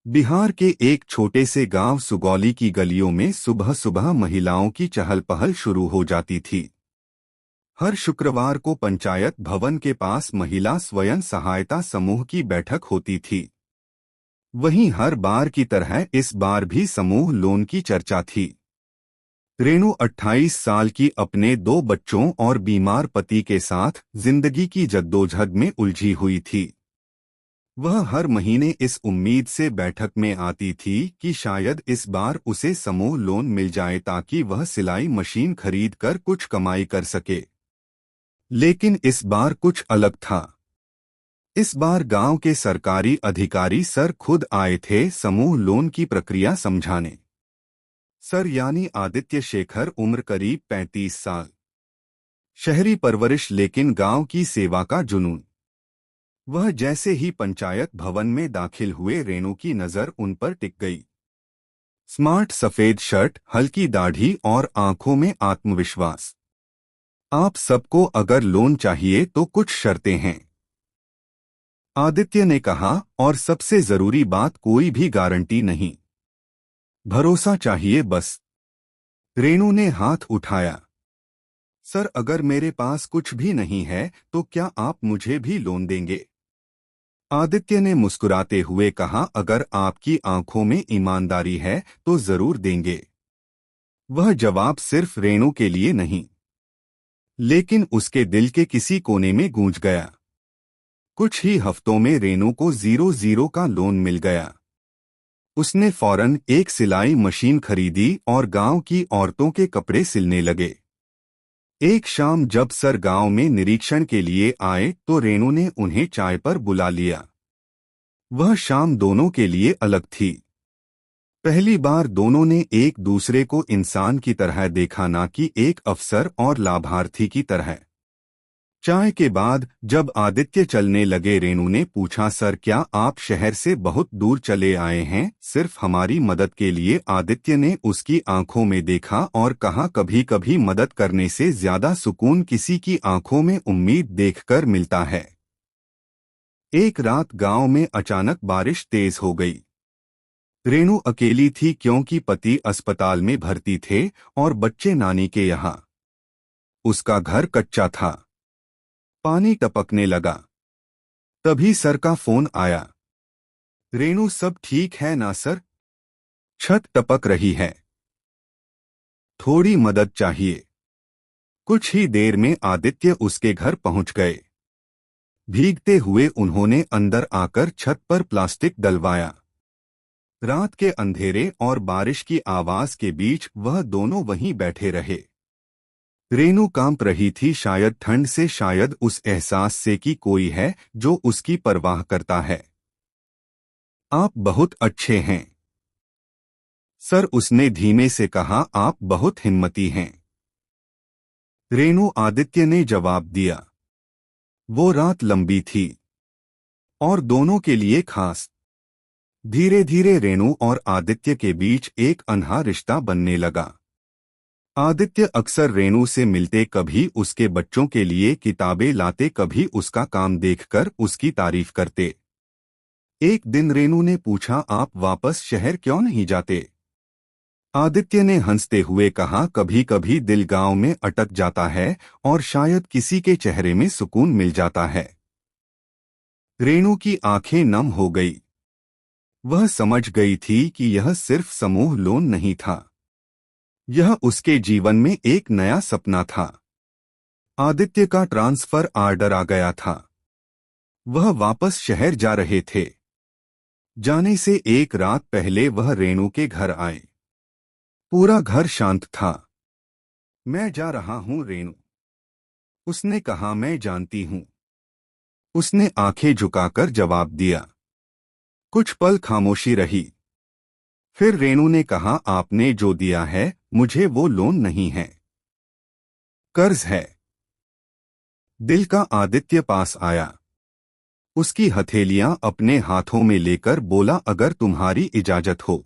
बिहार के एक छोटे से गांव सुगौली की गलियों में सुबह सुबह महिलाओं की चहल पहल शुरू हो जाती थी। हर शुक्रवार को पंचायत भवन के पास महिला स्वयं सहायता समूह की बैठक होती थी। वहीं हर बार की तरह इस बार भी समूह लोन की चर्चा थी। रेणु 28 साल की अपने 2 बच्चों और बीमार पति के साथ जिंदगी की जद्दोजहद में उलझी हुई थी। वह हर महीने इस उम्मीद से बैठक में आती थी कि शायद इस बार उसे समूह लोन मिल जाए ताकि वह सिलाई मशीन खरीदकर कुछ कमाई कर सके। लेकिन इस बार कुछ अलग था। इस बार गांव के सरकारी अधिकारी सर खुद आए थे समूह लोन की प्रक्रिया समझाने। सर यानी आदित्य शेखर, उम्र करीब 35 साल। शहरी परवरिश लेकिन गांव की सेवा का जुनून। वह जैसे ही पंचायत भवन में दाखिल हुए रेणु की नजर उन पर टिक गई। स्मार्ट सफेद शर्ट, हल्की दाढ़ी और आंखों में आत्मविश्वास। आप सबको अगर लोन चाहिए तो कुछ शर्तें हैं, आदित्य ने कहा, और सबसे जरूरी बात, कोई भी गारंटी नहीं, भरोसा चाहिए बस। रेणु ने हाथ उठाया। सर, अगर मेरे पास कुछ भी नहीं है तो क्या आप मुझे भी लोन देंगे? आदित्य ने मुस्कुराते हुए कहा, अगर आपकी आंखों में ईमानदारी है तो जरूर देंगे। वह जवाब सिर्फ रेणु के लिए नहीं, लेकिन उसके दिल के किसी कोने में गूंज गया। कुछ ही हफ्तों में रेणु को 0-0 का लोन मिल गया। उसने फौरन एक सिलाई मशीन खरीदी और गांव की औरतों के कपड़े सिलने लगे। एक शाम जब सर गांव में निरीक्षण के लिए आए तो रेणु ने उन्हें चाय पर बुला लिया। वह शाम दोनों के लिए अलग थी। पहली बार दोनों ने एक दूसरे को इंसान की तरह देखा, ना कि एक अफसर और लाभार्थी की तरह। चाय के बाद जब आदित्य चलने लगे, रेणु ने पूछा, सर क्या आप शहर से बहुत दूर चले आए हैं सिर्फ हमारी मदद के लिए? आदित्य ने उसकी आंखों में देखा और कहा, कभी कभी मदद करने से ज्यादा सुकून किसी की आंखों में उम्मीद देखकर मिलता है। एक रात गांव में अचानक बारिश तेज हो गई। रेणु अकेली थी क्योंकि पति अस्पताल में भर्ती थे और बच्चे नानी के यहाँ। उसका घर कच्चा था। पानी टपकने लगा। तभी सर का फोन आया। रेणु, सब ठीक है ना सर? छत टपक रही है, थोड़ी मदद चाहिए। कुछ ही देर में आदित्य उसके घर पहुंच गए। भीगते हुए उन्होंने अंदर आकर छत पर प्लास्टिक डलवाया। रात के अंधेरे और बारिश की आवाज के बीच वह दोनों वहीं बैठे रहे। रेणु कांप रही थी, शायद ठंड से, शायद उस एहसास से कि कोई है जो उसकी परवाह करता है। आप बहुत अच्छे हैं सर, उसने धीमे से कहा, आप बहुत हिम्मती हैं। रेणु, आदित्य ने जवाब दिया। वो रात लंबी थी और दोनों के लिए खास। धीरे धीरे रेणु और आदित्य के बीच एक अनहा रिश्ता बनने लगा। आदित्य अक्सर रेणु से मिलते, कभी उसके बच्चों के लिए किताबें लाते, कभी उसका काम देखकर उसकी तारीफ करते। एक दिन रेणु ने पूछा, आप वापस शहर क्यों नहीं जाते? आदित्य ने हंसते हुए कहा, कभी कभी दिल गांव में अटक जाता है और शायद किसी के चेहरे में सुकून मिल जाता है। रेणु की आंखें नम हो गई। वह समझ गई थी कि यह सिर्फ समूह लोन नहीं था, यह उसके जीवन में एक नया सपना था। आदित्य का ट्रांसफर ऑर्डर आ गया था। वह वापस शहर जा रहे थे। जाने से एक रात पहले वह रेणु के घर आए। पूरा घर शांत था। मैं जा रहा हूं रेणु, उसने कहा। मैं जानती हूं, उसने आंखें झुकाकर जवाब दिया। कुछ पल खामोशी रही। फिर रेणु ने कहा, आपने जो दिया है मुझे वो लोन नहीं है, कर्ज है। दिल का आदित्य पास आया। उसकी हथेलियां अपने हाथों में लेकर बोला, अगर तुम्हारी इजाजत हो